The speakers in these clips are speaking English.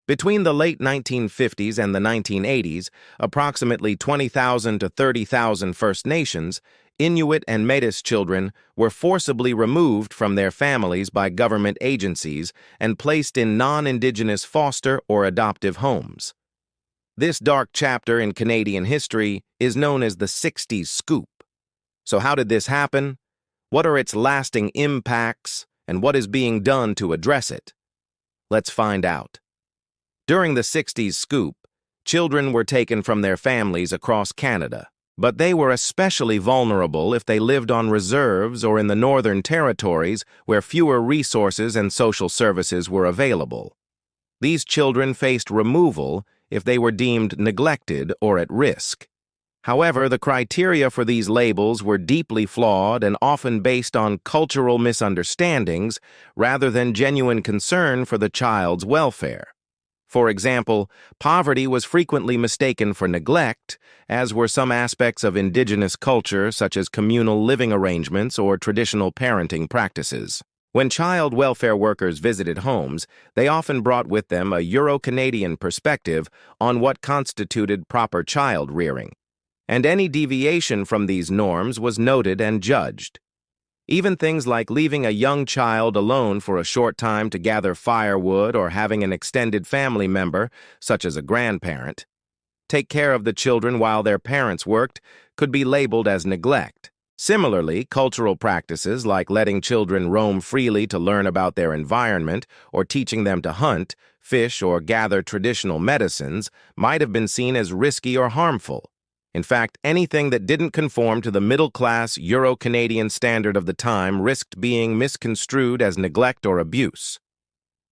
Between the late 1950s and the 1980s, approximately 20,000 to 30,000 First Nations, Inuit and Métis children were forcibly removed from their families by government agencies and placed in non-Indigenous foster or adoptive homes. This dark chapter in Canadian history is known as the Sixties Scoop. So how did this happen? What are its lasting impacts, and what is being done to address it? Let's find out. During the 60s Scoop, children were taken from their families across Canada, but they were especially vulnerable if they lived on reserves or in the Northern Territories where fewer resources and social services were available. These children faced removal if they were deemed neglected or at risk. However, the criteria for these labels were deeply flawed and often based on cultural misunderstandings rather than genuine concern for the child's welfare. For example, poverty was frequently mistaken for neglect, as were some aspects of Indigenous culture such as communal living arrangements or traditional parenting practices. When child welfare workers visited homes, they often brought with them a Euro-Canadian perspective on what constituted proper child rearing, and any deviation from these norms was noted and judged. Even things like leaving a young child alone for a short time to gather firewood or having an extended family member, such as a grandparent, take care of the children while their parents worked could be labeled as neglect. Similarly, cultural practices like letting children roam freely to learn about their environment or teaching them to hunt, fish, or gather traditional medicines might have been seen as risky or harmful. In fact, anything that didn't conform to the middle-class Euro-Canadian standard of the time risked being misconstrued as neglect or abuse.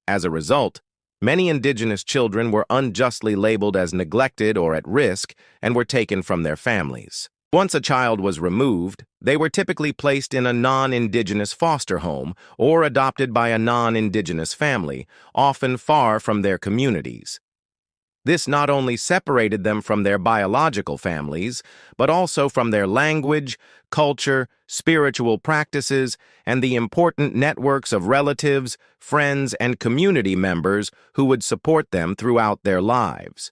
As a result, many Indigenous children were unjustly labeled as neglected or at risk and were taken from their families. Once a child was removed, they were typically placed in a non-Indigenous foster home or adopted by a non-Indigenous family, often far from their communities. This not only separated them from their biological families, but also from their language, culture, spiritual practices, and the important networks of relatives, friends, and community members who would support them throughout their lives.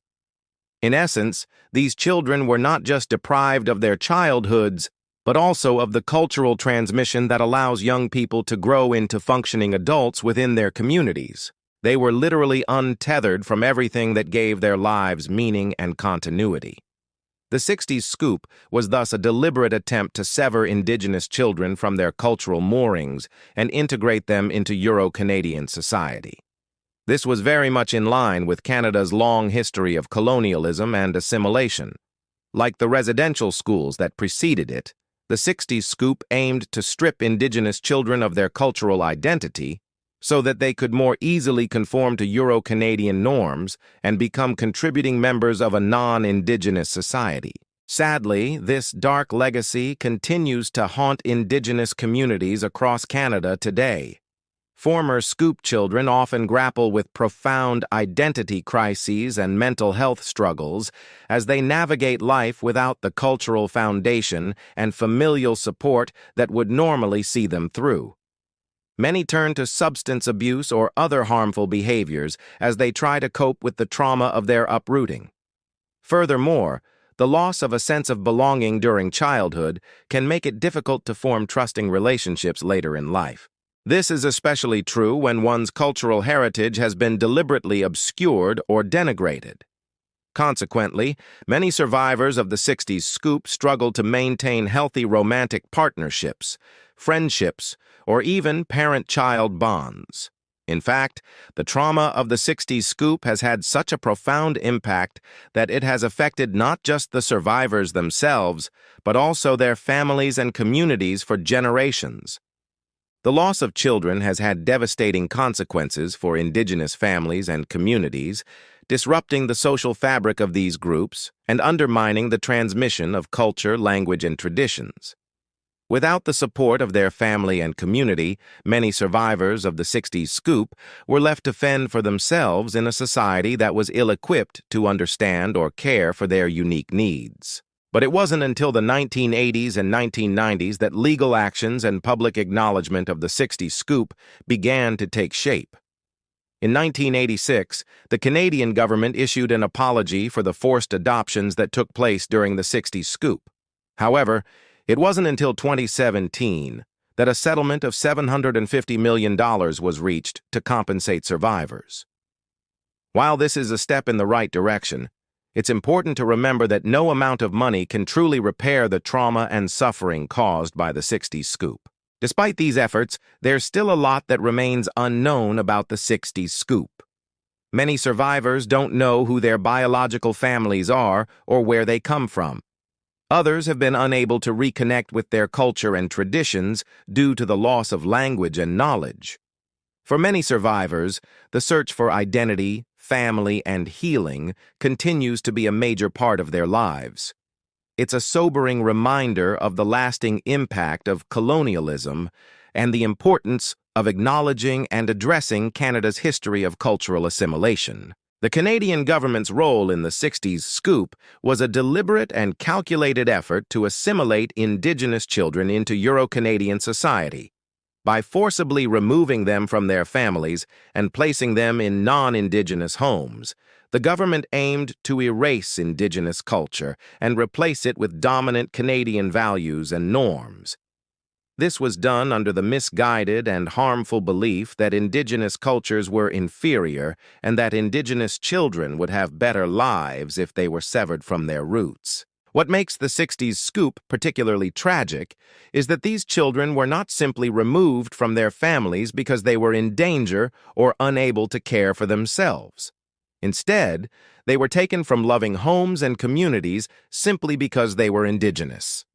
In essence, these children were not just deprived of their childhoods, but also of the cultural transmission that allows young people to grow into functioning adults within their communities. They were literally untethered from everything that gave their lives meaning and continuity. The 60s Scoop was thus a deliberate attempt to sever Indigenous children from their cultural moorings and integrate them into Euro-Canadian society. This was very much in line with Canada's long history of colonialism and assimilation. Like the residential schools that preceded it, the 60s Scoop aimed to strip Indigenous children of their cultural identity so that they could more easily conform to Euro-Canadian norms and become contributing members of a non-Indigenous society. Sadly, this dark legacy continues to haunt Indigenous communities across Canada today. Former Scoop children often grapple with profound identity crises and mental health struggles as they navigate life without the cultural foundation and familial support that would normally see them through. Many turn to substance abuse or other harmful behaviors as they try to cope with the trauma of their uprooting. Furthermore, the loss of a sense of belonging during childhood can make it difficult to form trusting relationships later in life. This is especially true when one's cultural heritage has been deliberately obscured or denigrated. Consequently, many survivors of the 60s Scoop struggle to maintain healthy romantic partnerships, friendships, or even parent-child bonds. In fact, the trauma of the 60s Scoop has had such a profound impact that it has affected not just the survivors themselves, but also their families and communities for generations. The loss of children has had devastating consequences for Indigenous families and communities, disrupting the social fabric of these groups and undermining the transmission of culture, language, and traditions. Without the support of their family and community, many survivors of the 60s Scoop were left to fend for themselves in a society that was ill-equipped to understand or care for their unique needs. But it wasn't until the 1980s and 1990s that legal actions and public acknowledgement of the 60s Scoop began to take shape. In 1986, the Canadian government issued an apology for the forced adoptions that took place during the Sixties Scoop. However, it wasn't until 2017 that a settlement of $750 million was reached to compensate survivors. While this is a step in the right direction, it's important to remember that no amount of money can truly repair the trauma and suffering caused by the Sixties Scoop. Despite these efforts, there's still a lot that remains unknown about the Sixties Scoop. Many survivors don't know who their biological families are or where they come from. Others have been unable to reconnect with their culture and traditions due to the loss of language and knowledge. For many survivors, the search for identity, family, and healing continues to be a major part of their lives. It's a sobering reminder of the lasting impact of colonialism and the importance of acknowledging and addressing Canada's history of cultural assimilation. The Canadian government's role in the Sixties Scoop was a deliberate and calculated effort to assimilate Indigenous children into Euro-Canadian society. By forcibly removing them from their families and placing them in non-Indigenous homes, the government aimed to erase Indigenous culture and replace it with dominant Canadian values and norms. This was done under the misguided and harmful belief that Indigenous cultures were inferior and that Indigenous children would have better lives if they were severed from their roots. What makes the Sixties Scoop particularly tragic is that these children were not simply removed from their families because they were in danger or unable to care for themselves. Instead, they were taken from loving homes and communities simply because they were Indigenous.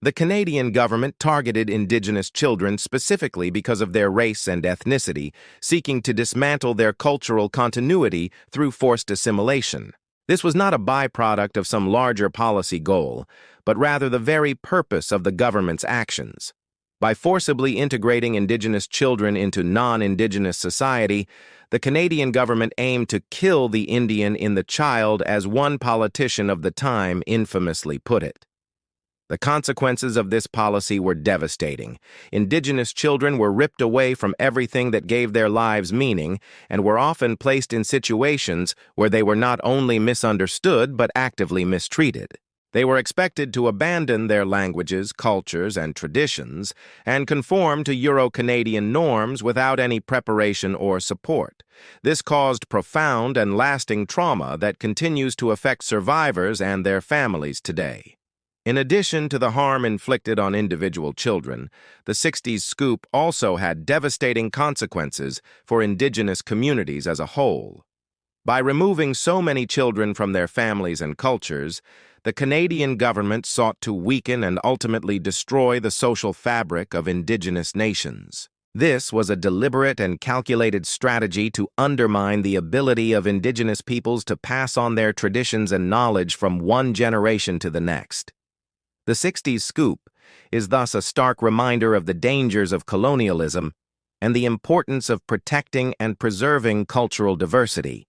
The Canadian government targeted Indigenous children specifically because of their race and ethnicity, seeking to dismantle their cultural continuity through forced assimilation. This was not a byproduct of some larger policy goal, but rather the very purpose of the government's actions. By forcibly integrating Indigenous children into non-Indigenous society, the Canadian government aimed to kill the Indian in the child, as one politician of the time infamously put it. The consequences of this policy were devastating. Indigenous children were ripped away from everything that gave their lives meaning and were often placed in situations where they were not only misunderstood but actively mistreated. They were expected to abandon their languages, cultures, and traditions and conform to Euro-Canadian norms without any preparation or support. This caused profound and lasting trauma that continues to affect survivors and their families today. In addition to the harm inflicted on individual children, the Sixties Scoop also had devastating consequences for Indigenous communities as a whole. By removing so many children from their families and cultures, the Canadian government sought to weaken and ultimately destroy the social fabric of Indigenous nations. This was a deliberate and calculated strategy to undermine the ability of Indigenous peoples to pass on their traditions and knowledge from one generation to the next. The Sixties Scoop is thus a stark reminder of the dangers of colonialism and the importance of protecting and preserving cultural diversity.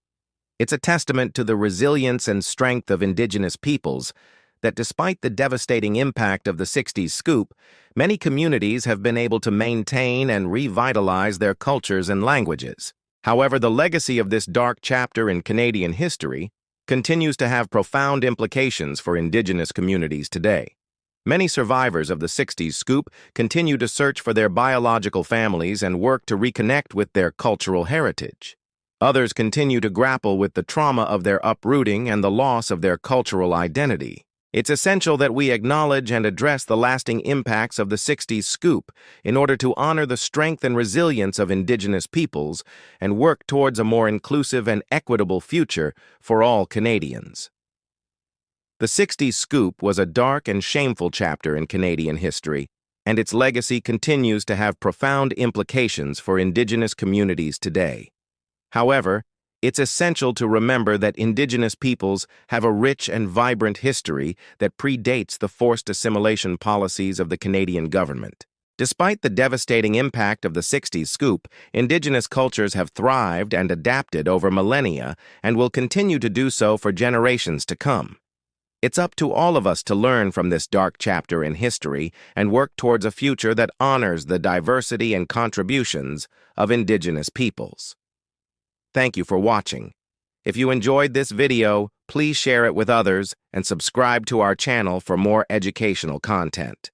It's a testament to the resilience and strength of Indigenous peoples that despite the devastating impact of the Sixties Scoop, many communities have been able to maintain and revitalize their cultures and languages. However, the legacy of this dark chapter in Canadian history continues to have profound implications for Indigenous communities today. Many survivors of the Sixties Scoop continue to search for their biological families and work to reconnect with their cultural heritage. Others continue to grapple with the trauma of their uprooting and the loss of their cultural identity. It's essential that we acknowledge and address the lasting impacts of the Sixties Scoop in order to honor the strength and resilience of Indigenous peoples and work towards a more inclusive and equitable future for all Canadians. The Sixties Scoop was a dark and shameful chapter in Canadian history, and its legacy continues to have profound implications for Indigenous communities today. However, it's essential to remember that Indigenous peoples have a rich and vibrant history that predates the forced assimilation policies of the Canadian government. Despite the devastating impact of the Sixties Scoop, Indigenous cultures have thrived and adapted over millennia and will continue to do so for generations to come. It's up to all of us to learn from this dark chapter in history and work towards a future that honors the diversity and contributions of Indigenous peoples. Thank you for watching. If you enjoyed this video, please share it with others and subscribe to our channel for more educational content.